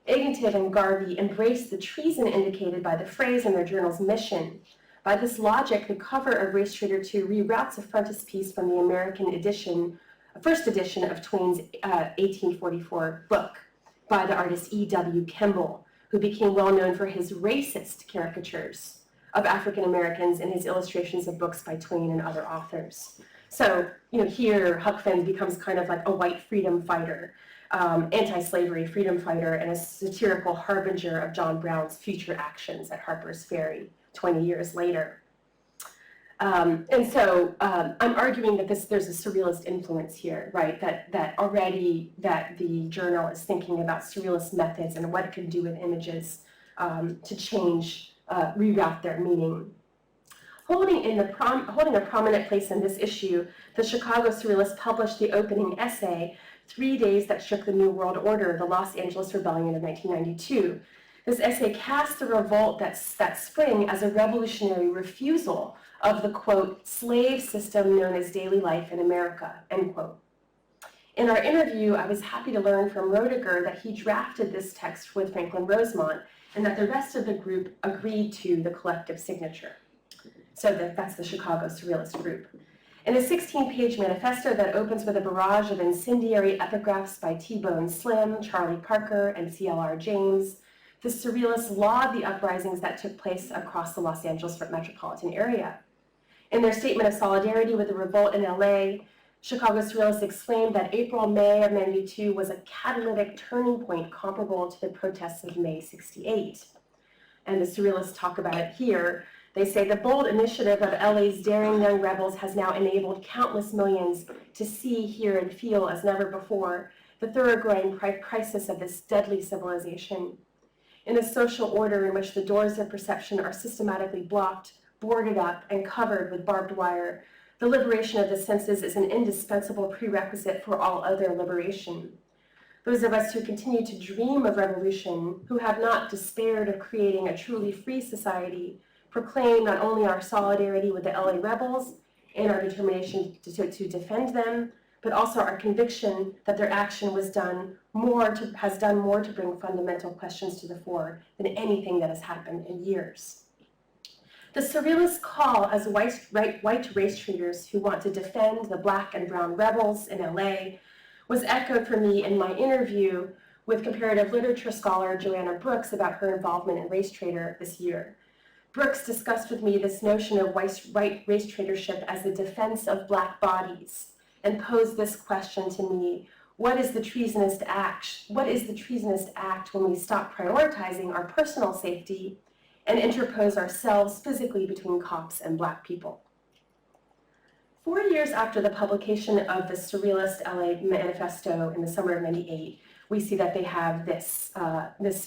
Ignatiev and Garvey embraced the treason indicated by the phrase in their journal's mission. By this logic, the cover of Race Traitor 2 reroutes a frontispiece from the American edition, first edition of Twain's 1844 book by the artist E.W. Kimball, who became well known for his racist caricatures of African Americans in his illustrations of books by Twain and other authors. So, here Huck Finn becomes kind of like a white freedom fighter, anti-slavery freedom fighter, and a satirical harbinger of John Brown's future actions at Harper's Ferry 20 years later. And so I'm arguing that there's a surrealist influence here, right? That already the journal is thinking about surrealist methods and what it can do with images to change, reroute their meaning. Holding a prominent place in this issue, the Chicago Surrealists published the opening essay, 3 Days That Shook the New World Order, the Los Angeles Rebellion of 1992. This essay cast the revolt that spring as a revolutionary refusal of the, quote, slave system known as daily life in America, end quote. In our interview, I was happy to learn from Roediger that he drafted this text with Franklin Rosemont and that the rest of the group agreed to the collective signature. So that's the Chicago Surrealist group. In a 16-page manifesto that opens with a barrage of incendiary epigraphs by T-Bone Slim, Charlie Parker, and C.L.R. James, the Surrealists laud the uprisings that took place across the Los Angeles metropolitan area. In their statement of solidarity with the revolt in LA, Chicago Surrealists exclaimed that April-May of '92 was a catalytic turning point comparable to the protests of May '68. And the Surrealists talk about it here. They say the bold initiative of LA's daring young rebels has now enabled countless millions to see, hear, and feel as never before the thoroughgoing crisis of this deadly civilization. In a social order in which the doors of perception are systematically blocked, boarded up, and covered with barbed wire, the liberation of the senses is an indispensable prerequisite for all other liberation. Those of us who continue to dream of revolution, who have not despaired of creating a truly free society, proclaim not only our solidarity with the LA rebels and our determination to defend them, but also our conviction that their action has done more to bring fundamental questions to the fore than anything that has happened in years. The Surrealists call as white race traitors who want to defend the black and brown rebels in LA was echoed for me in my interview with comparative literature scholar Joanna Brooks about her involvement in Race Traitor this year. Brooks discussed with me this notion of white race traitorship as the defense of black bodies and posed this question to me: what is the treasonous act? What is the treasonous act when we stop prioritizing our personal safety and interpose ourselves physically between cops and black people? 4 years after the publication of the Surrealist LA Manifesto in the summer of '98, we see that they have this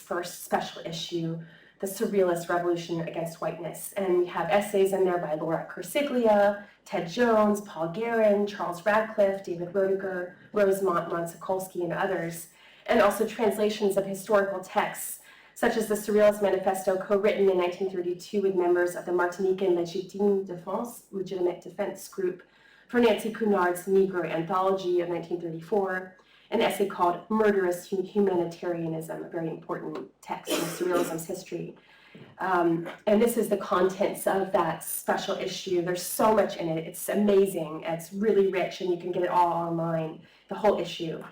first special issue, the Surrealist Revolution Against Whiteness. And we have essays in there by Laura Corsiglia, Ted Jones, Paul Guerin, Charles Radcliffe, David Roediger, Rosemont, Ron Sakolsky, and others, and also translations of historical texts, such as the Surrealist Manifesto co-written in 1932 with members of the Martinican Legitimate Defense Group for Nancy Cunard's Negro Anthology of 1934, an essay called Murderous Humanitarianism, a very important text in Surrealism's history. And this is the contents of that special issue. There's so much in it. It's amazing. It's really rich, and you can get it all online, the whole issue.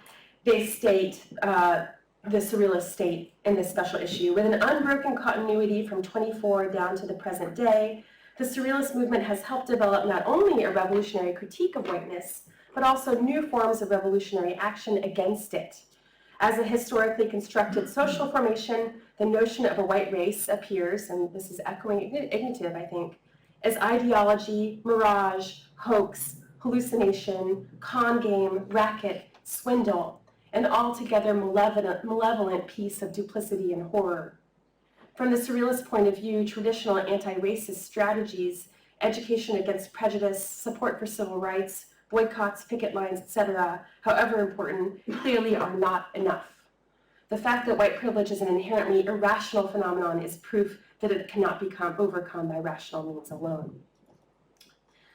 They state, the Surrealists state in this special issue, with an unbroken continuity from 24 down to the present day, the Surrealist movement has helped develop not only a revolutionary critique of whiteness, but also new forms of revolutionary action against it. As a historically constructed social formation, the notion of a white race appears, and this is echoing Ignatiev, I think, as ideology, mirage, hoax, hallucination, con game, racket, swindle, an altogether malevolent piece of duplicity and horror. From the surrealist point of view, traditional anti-racist strategies, education against prejudice, support for civil rights, boycotts, picket lines, etc., however important, clearly are not enough. The fact that white privilege is an inherently irrational phenomenon is proof that it cannot be overcome by rational means alone.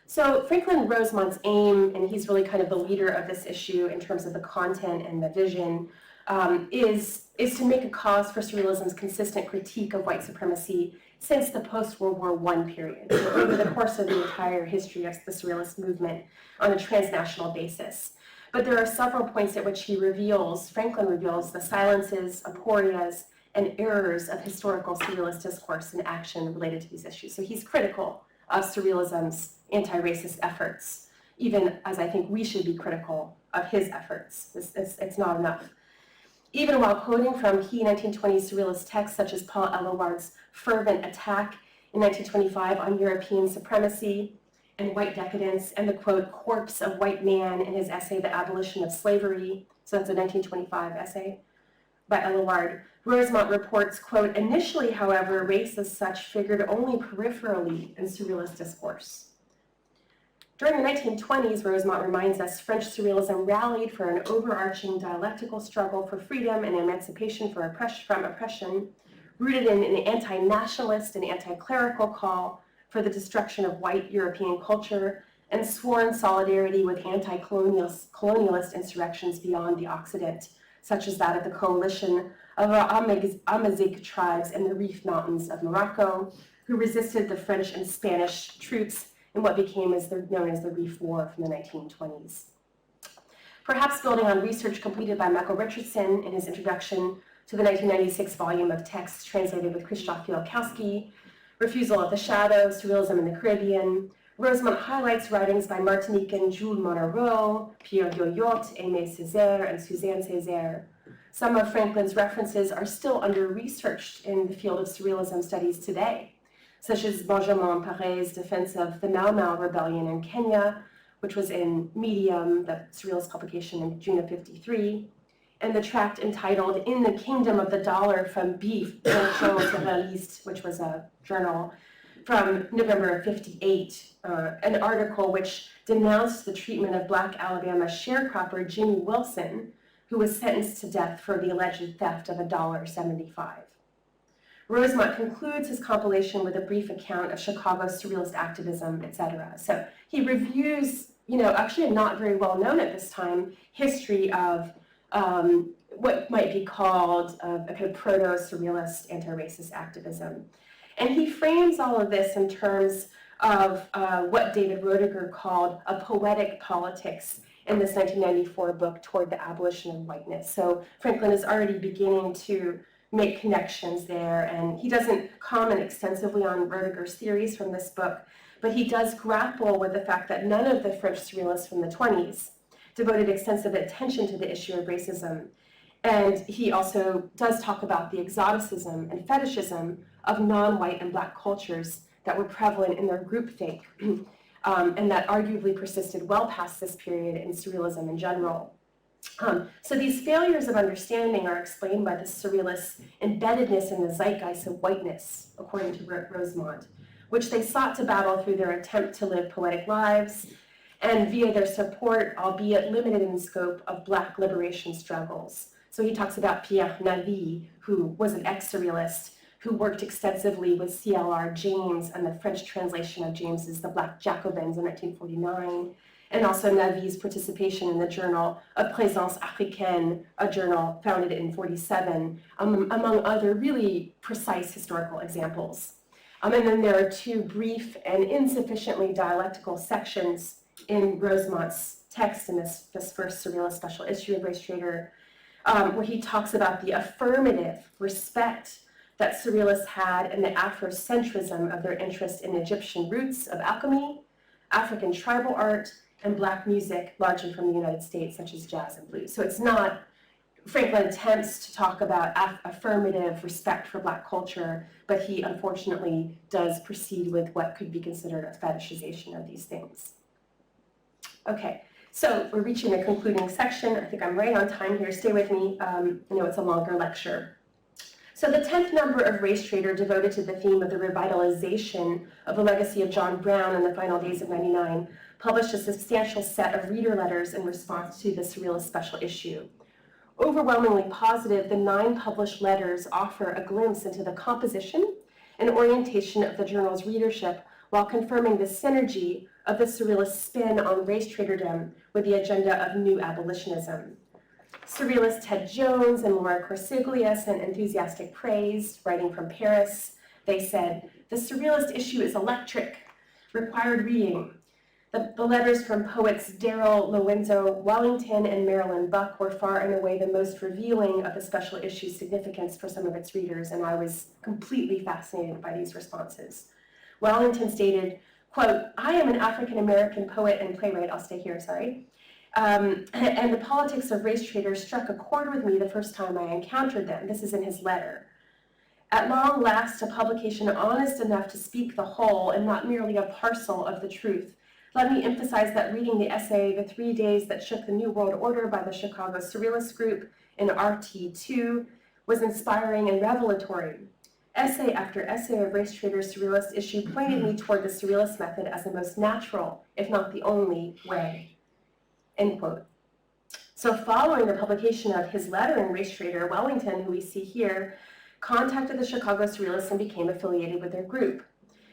So Franklin Rosemont's aim, and he's really kind of the leader of this issue in terms of the content and the vision, is to make a cause for surrealism's consistent critique of white supremacy since the post-World War I period, so over the course of the entire history of the Surrealist movement on a transnational basis. But there are several points at which Franklin reveals the silences, aporias, and errors of historical surrealist discourse and action related to these issues. So he's critical of surrealism's anti-racist efforts, even as I think we should be critical of his efforts. It's not enough. Even while quoting from key 1920s surrealist texts such as Paul Eluard's fervent attack in 1925 on European supremacy and white decadence, and the, quote, corpse of white man in his essay, The Abolition of Slavery, so that's a 1925 essay by Eluard, Rosemont reports, quote, initially, however, race as such figured only peripherally in surrealist discourse. During the 1920s, Rosemont reminds us, French surrealism rallied for an overarching dialectical struggle for freedom and emancipation from oppression, rooted in an anti-nationalist and anti-clerical call for the destruction of white European culture and sworn solidarity with anti-colonialist insurrections beyond the Occident, such as that of the coalition of Amazigh tribes in the Rif Mountains of Morocco, who resisted the French and Spanish troops in what became known as the Rif War from the 1920s. Perhaps building on research completed by Michael Richardson in his introduction to the 1996 volume of texts translated with Krzysztof Fiolkowski, Refusal of the Shadow, Surrealism in the Caribbean, Rosemont highlights writings by Martinican Jules Monareau, Pierre Yoyot, Aimé Césaire, and Suzanne Césaire. Some of Franklin's references are still under-researched in the field of surrealism studies today, such as Benjamin Paret's defense of the Mau Mau Rebellion in Kenya, which was in Medium, the surrealist publication in June of '53, and the tract entitled In the Kingdom of the Dollar from Beef, Surrealist, which was a journal from November of '58, an article which denounced the treatment of Black Alabama sharecropper Jimmy Wilson, who was sentenced to death for the alleged theft of $1.75. Rosemont concludes his compilation with a brief account of Chicago's surrealist activism, etc. So he reviews, actually not very well known at this time, history of what might be called a kind of proto-surrealist anti-racist activism. And he frames all of this in terms of what David Roediger called a poetic politics in this 1994 book, Toward the Abolition of Whiteness. So Franklin is already beginning to make connections there, and he doesn't comment extensively on Roediger's theories from this book, but he does grapple with the fact that none of the French surrealists from the 20s devoted extensive attention to the issue of racism. And he also does talk about the exoticism and fetishism of non-white and Black cultures that were prevalent in their groupthink, and that arguably persisted well past this period in surrealism in general. So these failures of understanding are explained by the surrealists' embeddedness in the zeitgeist of whiteness, according to Rosemont, which they sought to battle through their attempt to live poetic lives and via their support, albeit limited in scope, of Black liberation struggles. So he talks about Pierre Navy, who was an ex-surrealist, who worked extensively with C.L.R. James and the French translation of James's The Black Jacobins in 1949, and also Navy's participation in the journal of Présence Africaine, a journal founded in '47, among other really precise historical examples. And then there are two brief and insufficiently dialectical sections in Rosemont's text in this first Surrealist special issue of Race Traitor, where he talks about the affirmative respect that Surrealists had in the Afrocentrism of their interest in Egyptian roots of alchemy, African tribal art, and Black music, largely from the United States, such as jazz and blues. So it's not, Franklin attempts to talk about affirmative respect for Black culture, but he unfortunately does proceed with what could be considered a fetishization of these things. Okay, So we're reaching a concluding section. I think I'm right on time here. Stay with me. I know it's a longer lecture. So the 10th number of Race Traitor, devoted to the theme of the revitalization of the legacy of John Brown in the final days of '99, published a substantial set of reader letters in response to the Surrealist special issue. Overwhelmingly positive, the 9 published letters offer a glimpse into the composition and orientation of the journal's readership, while confirming the synergy of the Surrealist spin on race traitordom with the agenda of new abolitionism. Surrealist Ted Jones and Laura Corsiglia sent enthusiastic praise, writing from Paris. They said, "The Surrealist issue is electric, required reading." The letters from poets Darrell Lorenzo Wellington and Marilyn Buck were far and away the most revealing of the special issue's significance for some of its readers, and I was completely fascinated by these responses. Wellington stated, quote, "I am an African-American poet and playwright," I'll stay here, sorry, "and the politics of race traitors struck a chord with me the first time I encountered them." This is in his letter. "At long last, a publication honest enough to speak the whole and not merely a parcel of the truth. Let me emphasize that reading the essay, 'The 3 Days That Shook the New World Order' by the Chicago Surrealist Group in RT2 was inspiring and revelatory. Essay after essay of Race Traitor's Surrealist issue pointed me toward the Surrealist method as the most natural, if not the only, way." End quote. So following the publication of his letter in Race Traitor, Wellington, who we see here, contacted the Chicago Surrealists and became affiliated with their group.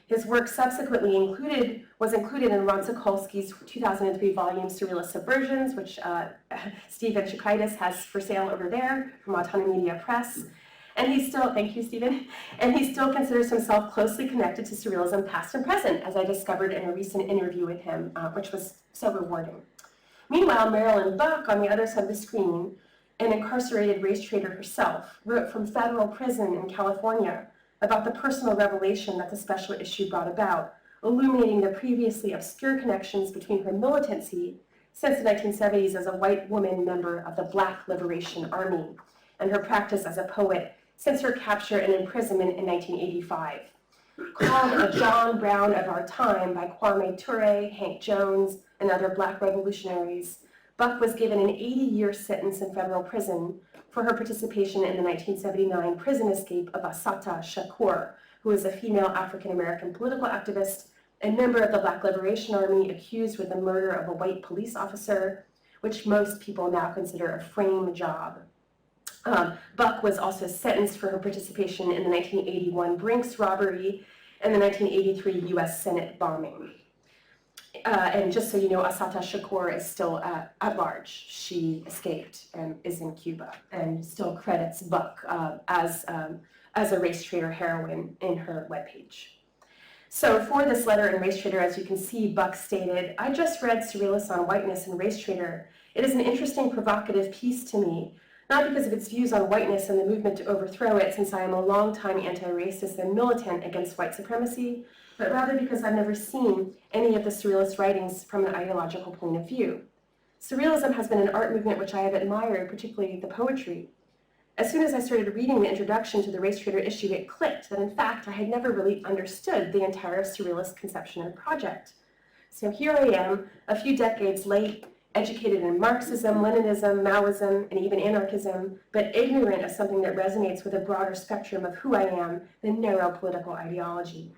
His work subsequently was included in Ron Sakolsky's 2003 volume Surrealist Subversions, which Stephen Chikaitis has for sale over there from Autonomy Media Press. And thank you, Stephen, and he still considers himself closely connected to Surrealism past and present, as I discovered in a recent interview with him, which was so rewarding. Meanwhile, Marilyn Buck, on the other side of the screen, an incarcerated race traitor herself, wrote from federal prison in California about the personal revelation that the special issue brought about, illuminating the previously obscure connections between her militancy since the 1970s as a white woman member of the Black Liberation Army and her practice as a poet since her capture and imprisonment in 1985. Called a John Brown of our time by Kwame Ture, Hank Jones, and other Black revolutionaries, Buck was given an 80-year sentence in federal prison for her participation in the 1979 prison escape of Assata Shakur, who is a female African-American political activist and member of the Black Liberation Army accused with the murder of a white police officer, which most people now consider a frame job. Buck was also sentenced for her participation in the 1981 Brinks robbery and the 1983 U.S. Senate bombing. And just so you know, Assata Shakur is still at large. She escaped and is in Cuba, and still credits Buck as a race traitor heroine in her webpage. So for this letter in Race Traitor, as you can see, Buck stated, "I just read Surrealists on Whiteness and Race Traitor. It is an interesting, provocative piece to me, not because of its views on whiteness and the movement to overthrow it, since I am a longtime anti-racist and militant against white supremacy, but rather because I've never seen any of the Surrealist writings from an ideological point of view. Surrealism has been an art movement which I have admired, particularly the poetry. As soon as I started reading the introduction to the Race Traitor issue, it clicked that in fact I had never really understood the entire Surrealist conception and project. So here I am, a few decades late, educated in Marxism, Leninism, Maoism, and even anarchism, but ignorant of something that resonates with a broader spectrum of who I am than narrow political ideology."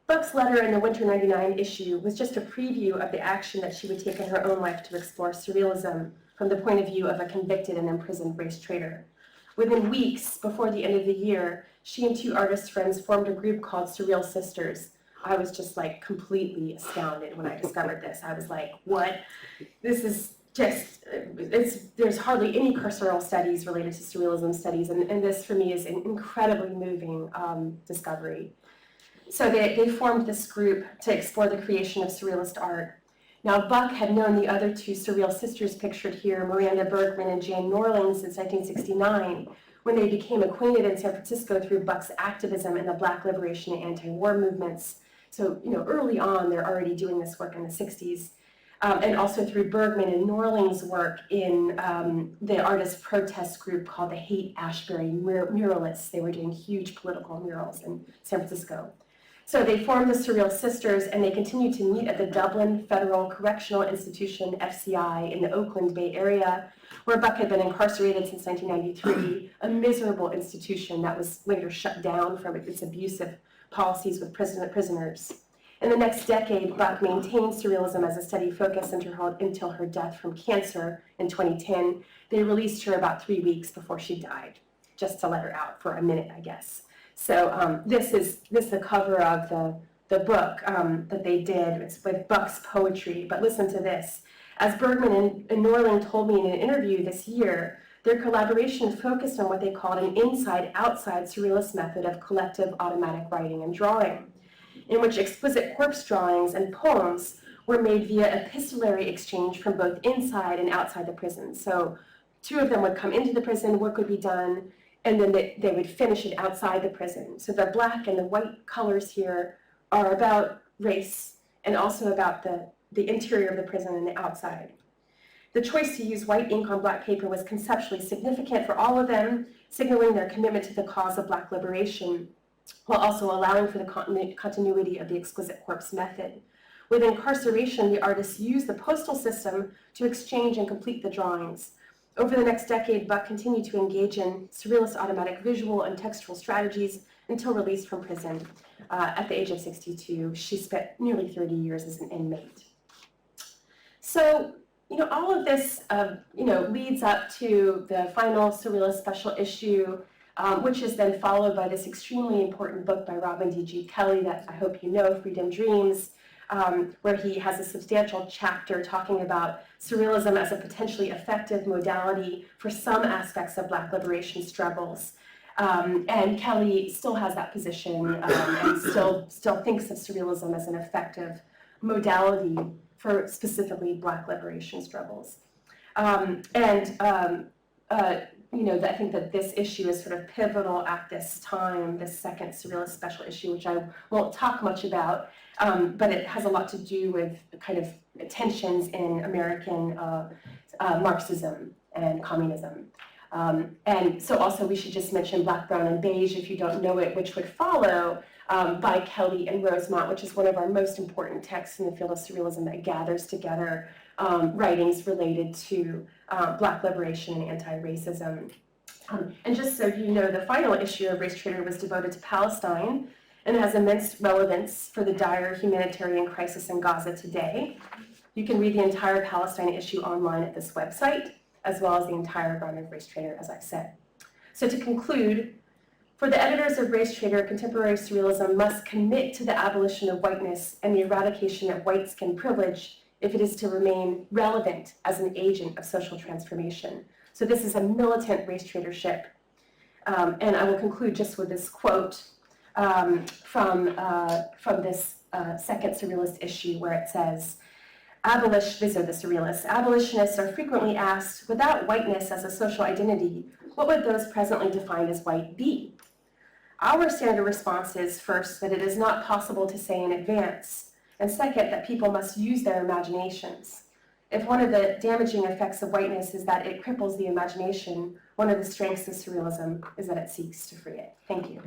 Buck's letter in the Winter '99 issue was just a preview of the action that she would take in her own life to explore surrealism from the point of view of a convicted and imprisoned race traitor. Within weeks before the end of the year, she and 2 artist friends formed a group called Surreal Sisters. I was just like completely astounded when I discovered this. I was like, what? This is just, there's hardly any carceral studies related to surrealism studies, and this for me is an incredibly moving discovery. So they formed this group to explore the creation of surrealist art. Now, Buck had known the other 2 surreal sisters pictured here, Miranda Bergman and Jane Norling, since 1969, when they became acquainted in San Francisco through Buck's activism in the Black liberation and anti-war movements. So, early on, they're already doing this work in the 60s. And also through Bergman and Norling's work in the artist protest group called the Haight-Ashbury Muralists. They were doing huge political murals in San Francisco. So they formed the Surrealist Sisters, and they continue to meet at the Dublin Federal Correctional Institution, FCI, in the Oakland Bay Area, where Buck had been incarcerated since 1993, a miserable institution that was later shut down from its abusive policies with prisoners. In the next decade, Buck maintained Surrealism as a steady focus until her death from cancer in 2010. They released her about 3 weeks before she died, just to let her out for a minute, I guess. So this is the cover of the book that they did. It's with Buck's poetry, but listen to this. As Bergman and Norling told me in an interview this year, their collaboration focused on what they called an inside-outside surrealist method of collective automatic writing and drawing, in which exquisite corpse drawings and poems were made via epistolary exchange from both inside and outside the prison. So 2 of them would come into the prison, work would be done, and then they would finish it outside the prison. So the black and the white colors here are about race and also about the interior of the prison and the outside. The choice to use white ink on black paper was conceptually significant for all of them, signaling their commitment to the cause of black liberation, while also allowing for the continuity of the exquisite corpse method. With incarceration, the artists used the postal system to exchange and complete the drawings. Over the next decade, Buck continued to engage in surrealist automatic visual and textual strategies until released from prison. At the age of 62, she spent nearly 30 years as an inmate. So, all of this, leads up to the final Surrealist special issue, which is then followed by this extremely important book by Robin D.G. Kelley that I hope you know, Freedom Dreams, where he has a substantial chapter talking about surrealism as a potentially effective modality for some aspects of Black liberation struggles. And Kelley still has that position and still thinks of surrealism as an effective modality for specifically Black liberation struggles. I think that this issue is sort of pivotal at this time, this second Surrealist special issue, which I won't talk much about, but it has a lot to do with kind of tensions in American Marxism and communism. And so also we should just mention Black, Brown, and Beige, if you don't know it, which would follow by Kelley and Rosemont, which is one of our most important texts in the field of surrealism that gathers together writings related to Black liberation and anti-racism. And just so you know, the final issue of Race Traitor was devoted to Palestine and has immense relevance for the dire humanitarian crisis in Gaza today. You can read the entire Palestine issue online at this website, as well as the entire run of Race Traitor, as I've said. So to conclude, for the editors of Race Traitor, contemporary surrealism must commit to the abolition of whiteness and the eradication of white skin privilege if it is to remain relevant as an agent of social transformation. So this is a militant race traitorship. And I will conclude just with this quote from this second Surrealist issue, where it says, these are the Surrealists, abolitionists are frequently asked, without whiteness as a social identity, what would those presently defined as white be? Our standard response is, first, that it is not possible to say in advance, and second, that people must use their imaginations. If one of the damaging effects of whiteness is that it cripples the imagination, one of the strengths of surrealism is that it seeks to free it. Thank you.